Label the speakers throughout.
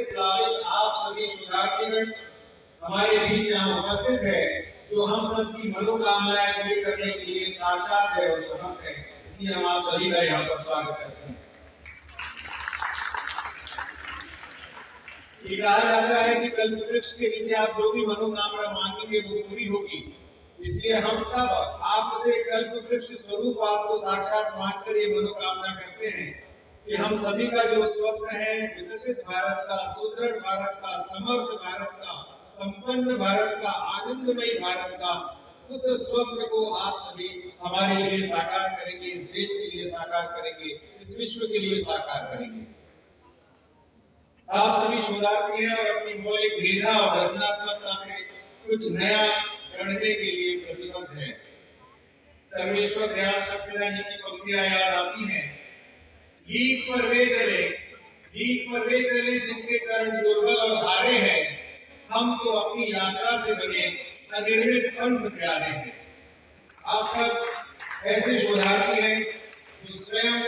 Speaker 1: खिलाड़ी आप सभी शोधार्थीगण हमारे बीच यहाँ उपस्थित है, जो हम सबकी मनोकामनाएं पूरी करने के लिए साक्षात है और समर्थ है। इसलिए हम आप सभी का यहाँ पर स्वागत करते हैं। ये कहा जाता है कि कल्प वृक्ष के नीचे आप जो भी मनोकामना मांगेंगे वो पूरी होगी। इसलिए हम सब आपसे कल्प वृक्ष स्वरूप आपको साक्षात मानकर ये मनोकामना करते हैं कि हम सभी का जो स्वप्न है, विकसित भारत का, सुदृढ़ भारत का, समर्थ भारत का, संपन्न भारत का, आनंदमयी भारत का, उस स्वप्न को आप सभी हमारे लिए साकार करेंगे, इस देश के लिए साकार करेंगे, इस विश्व के लिए साकार करेंगे। आप सभी शोधार्थी हैं और अपनी मौलिक मेधा और रचनात्मकता से कुछ नया गढ़ने के लिए प्रतिबद्ध हैं। सर्वेश्वर दयाल सक्सेना जी की पंक्तियां याद आती हैं, लीक पर वे चले जिनके चरण दुर्बल और हारे हैं, हम तो अपनी यात्रा से बने अनिर्मित पंथ प्यारे हैं। आप सब ऐसे शोधार्थी हैं जो स्वयं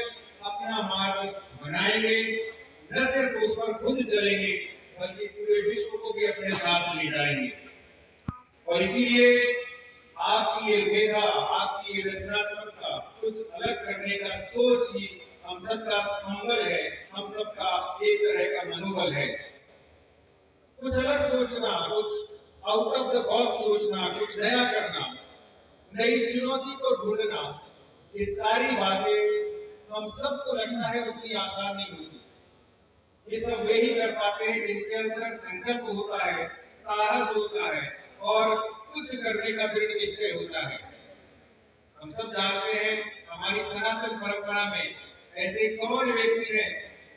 Speaker 1: अपना मार्ग बनाएंगे, न सिर्फ उस पर खुद चलेंगे बल्कि पूरे विश्व को भी अपने साथ ले जाएंगे। और इसीलिए आपकी ये मेधा, आपकी ये रचनात्मकता, कुछ अलग करने का सोच ही हम सबका संबल है, हम सबका एक तरह का मनोबल है। कुछ अलग सोचना, कुछ आउट ऑफ द बॉक्स सोचना, कुछ नया करना, नई चुनौती को ढूंढना, ये सारी बातें हम सबको लगता है उतनी आसान नहीं होती। ये सब वे ही कर पाते हैं जिनके अंदर संकल्प होता है, साहस होता है और कुछ करने का दृढ़ निश्चय होता है। हम सब जानते हैं हमारी सनातन परंपरा में ऐसे कौन व्यक्ति हैं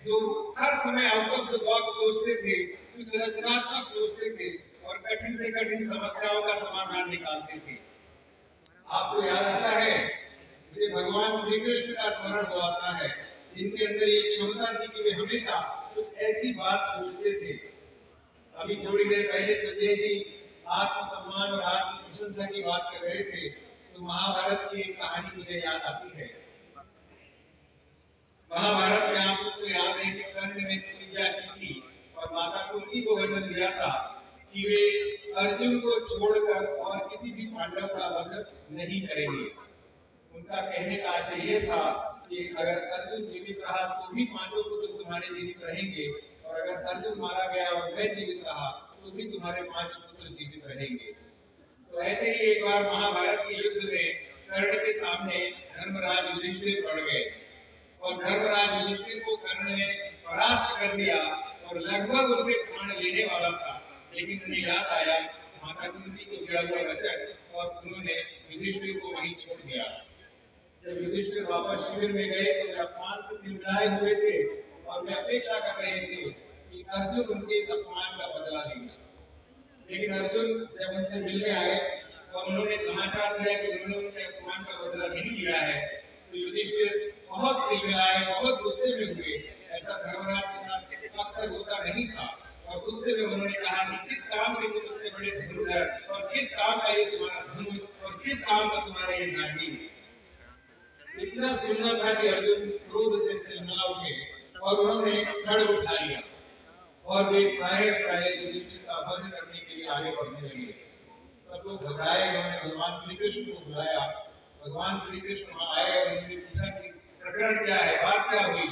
Speaker 1: जो हर समय आउट ऑफ द बॉक्स सोचते थे, कुछ रचनात्मक सोचते थे और कठिन से कठिन समस्याओं का समाधान निकालते थे। आपको याद आता है, मुझे भगवान श्री कृष्ण का स्मरण हो आता है, जिनके अंदर ये क्षमता थी कि वे हमेशा कुछ ऐसी बात सोचते थे। अभी थोड़ी देर पहले संजय जी आत्मसम्मान और आत्म प्रशंसा की बात कर रहे थे, तो महाभारत की एक कहानी मुझे याद आती है। महाभारत में आप सबको याद है कि कर्ण ने प्रतिज्ञा की थी और माता कुंती को वचन दिया था कि वे अर्जुन को छोड़कर और किसी भी पांडव का वध नहीं करेंगे। उनका कहने का आशय यह था कि अगर अर्जुन जीवित रहा तो भी पांचों पुत्र तुम्हारे जीवित रहेंगे, और अगर अर्जुन मारा गया और मैं जीवित रहा तो भी तुम्हारे 5 पुत्र जीवित रहेंगे। तो ऐसे ही एक बार महाभारत के युद्ध में कर्ण के सामने धर्मराज युधिष्ठिर पड़ गए और धर्मराज युधिष्ठिर को कर्ण ने परास्त कर दिया और लगभग उसके प्राण लेने वाला था, लेकिन उन्हें याद आया माता कुंती को दिया हुआ वचन और उन्होंने युधिष्ठिर को वहीं छोड़ दिया। जब युधिष्ठिर वापस शिविर में गए तो वे अपमान से चिल्लाए हुए थे और वे अपेक्षा कर रहे थे कि अर्जुन उनके इस अपमान का बदला लेगा। लेकिन अर्जुन जब उनसे मिलने आए और उन्होंने समाचार दिया कि उन्होंने उनके अपमान का बदला नहीं लिया है, तो युधिष्ठिर बहुत चिल्लाए, बहुत गुस्से में हुए। ऐसा धर्मराज के साथ अक्सर होता नहीं था और गुस्से में उन्होंने कहा कि किस काम के तुम इतने बड़े धनुर्धर और किस काम का ये तुम्हारा धनुष और किस काम का तुम्हारा ये गांडी। इतना सुनना था कि अर्जुन क्रोध से चिल्ला उठे और उन्होंने खड़ उठा लिया और वे प्राय युधिष्ठिर का वध करने के लिए आगे बढ़ने लगे। सब लोग घबराए, उन्होंने भगवान श्री कृष्ण को बुलाया। भगवान श्री कृष्ण वहां आए और उन्होंने पूछा कि प्रकरण क्या है, बात क्या हुई।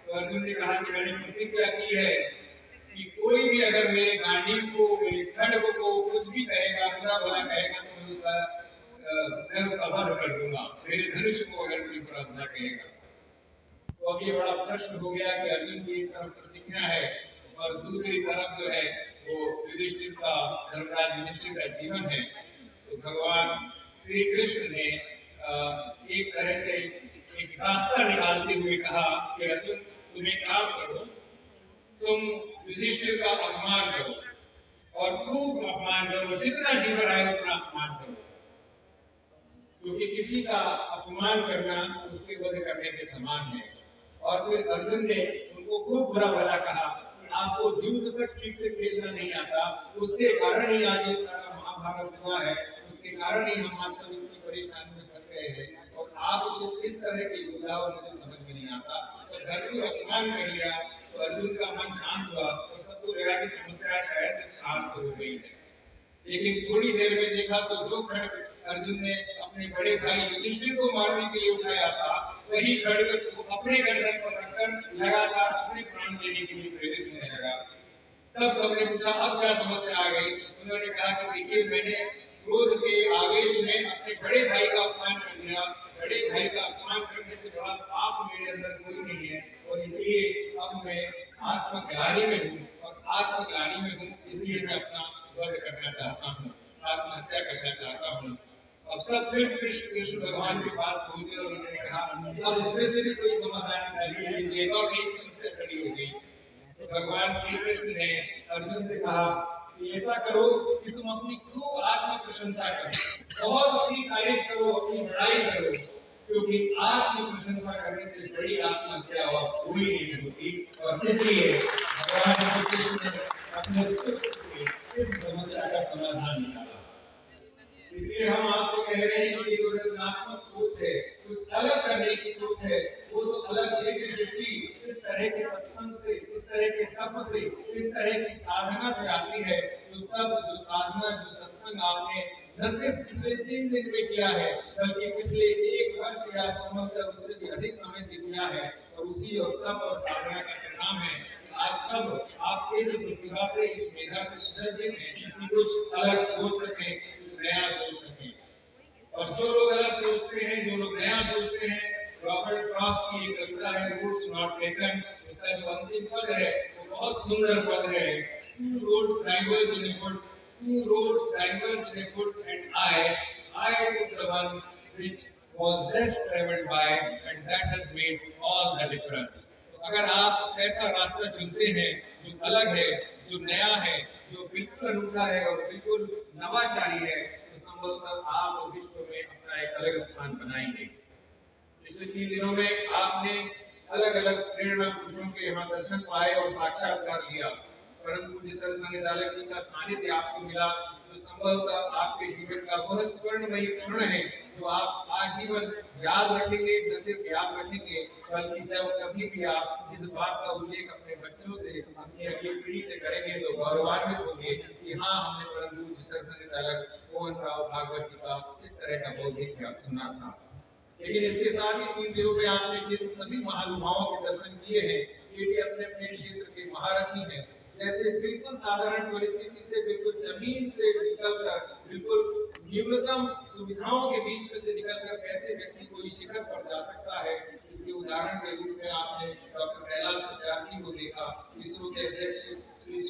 Speaker 1: तो अर्जुन ने कहा कि मैंने प्रतिज्ञा की है कि कोई भी अगर मेरे गांडी को, मेरे खड्ग को कुछ भी कहेगा, बुरा भला कहेगा, तो मैं उसका वध कर दूंगा। मेरे धनुष को अगर कोई बुरा भला कहेगा। तो अब ये बड़ा प्रश्न हो गया कि अर्जुन की एक तरफ प्रतिज्ञा है और दूसरी तरफ जो है वो युधिष्ठिर का, धर्मराज युधिष्ठिर का जीवन है। तो भगवान श्री कृष्ण ने एक तरह से एक रास्ता निकालते हुए कहा कि अर्जुन तुम एक काम करो, तुम युधिष्ठिर का अपमान करो और खूब अपमान करो, जितना जी रहा है उतना अपमान करो, क्योंकि किसी का अपमान करना उसके वध करने के समान है। और फिर अर्जुन ने उनको खूब बुरा भला कहा कि आपको युद्ध तक ठीक से खेलना नहीं आता, उसके कारण ही आज ये सारा महाभारत हुआ है, उसके कारण ही हम आज सब इतनी परेशानी में फंस गए हैं और आप तो किस तरह के योद्धा मुझे समझ में नहीं आता। तो धरती अपमान कर लिया तो अर्जुन का मन शांत हुआ और उसको लगा कि समस्या शायद शांत हो गई है। लेकिन थोड़ी देर में देखा तो जो खड्ग अर्जुन ने अपने बड़े भाई युधिष्ठिर को मारने के लिए उठाया था, वही खड्ग वो अपने गर्दन पर रखकर लगातार अपने प्राण देने के लिए प्रेरित होने लगा। तब सबने पूछा अब क्या समस्या आ गई। उन्होंने कहा कि देखिए मैंने क्रोध के आवेश में अपने बड़े भाई का अपमान कर दिया। बड़े भाई का अपमान करने से बड़ा पाप मेरे अंदर कोई नहीं है और इसलिए अब मैं आत्मग्लानि में हूँ और आत्मग्लानि में हूँ, इसलिए मैं अपना वध करना चाहता हूँ, आत्महत्या करना चाहता हूँ। अब सब फिर कृष्ण भगवान के पास पहुंचे और उन्होंने कहा अब इसमें से भी कोई समाधान निकालिए, एक और नई समस्या खड़ी हो गई। तो भगवान श्री कृष्ण ने अर्जुन से कहा कि ऐसा करो कि तुम अपनी खूब आत्म प्रशंसा करो, बहुत अपनी तारीफ करो, अपनी बड़ाई करो, क्योंकि आत्म प्रशंसा करने से बड़ी आत्महत्या और कोई नहीं होती। और इसलिए भगवान श्री कृष्ण ने अपने सुख से इस समस्या का समाधान निकाला। इसलिए हम आपसे कह रहे हैं कि जो रचनात्मक सोच है, कुछ अलग करने की सोच है, वो तो अलग दिव्य दृष्टि इस तरह के सत्संग से, इस तरह के तप से, इस तरह की साधना से आती है। जो तप, जो साधना, जो सत्संग आपने न सिर्फ पिछले 3 दिन में किया है, बल्कि पिछले 1 वर्ष या संवत्सर उससे भी अधिक समय से किया है, और उसी और तप और साधना का परिणाम है आज सब आप इस प्रतिभा से, इस मेधा से सुसज्जित हैं कि कुछ अलग सोच सकें, कुछ नया सोच सकें। और जो लोग अलग सोचते हैं, जो लोग नया सोचते हैं, रॉबर्ट फ्रॉस्ट की एक कविता है रूट्स नॉट टेकन, उसका जो अंतिम पद है वो बहुत सुंदर पद है। Two roads diverge in a wood, two roads diverge in a wood, and I took the one which was less traveled by, and that has made all the difference. तो अगर आप ऐसा रास्ता चुनते हैं जो अलग है, जो नया है, जो बिल्कुल अनूठा है और बिल्कुल नवाचारी है, तो संभवतः आप विश्व में अपना एक अलग स्थान बनाएंगे। पिछले 3 दिनों में आपने अलग अलग प्रेरणा पुरुषों के यहाँ दर्शन पाए और साक्षात्कार लिया, परंतु जिस सरसंघ चालक जी का सानिध्य आपको मिला, जो संभवतः आपके जीवन का वह स्वर्णमयी क्षण है जो आप आजीवन याद रखेंगे। न सिर्फ याद रखेंगे, बल्कि जब कभी भी आप इस बात का उल्लेख अपने बच्चों से, अपनी अगली पीढ़ी से करेंगे तो गौरवान्वित होंगे कि हाँ, हमने परम पूज्य सरसंघ चालक मोहन राव भागवत जी का इस तरह का बौद्धिक सुना था। लेकिन इसके साथ ही 3 दिनों में आपने जिन सभी महानुभावों के दर्शन किए हैं, ये भी अपने अपने क्षेत्र के महारथी हैं। जैसे बिल्कुल साधारण परिस्थिति से, बिल्कुल जमीन से निकलकर, बिल्कुल न्यूनतम सुविधाओं के बीच में से निकलकर कैसे व्यक्ति कोई शिखर पर जा सकता है, इसके उदाहरण के रूप में आपने डॉक्टर कैलाश सत्यार्थी को देखा, इसरो के अध्यक्ष श्री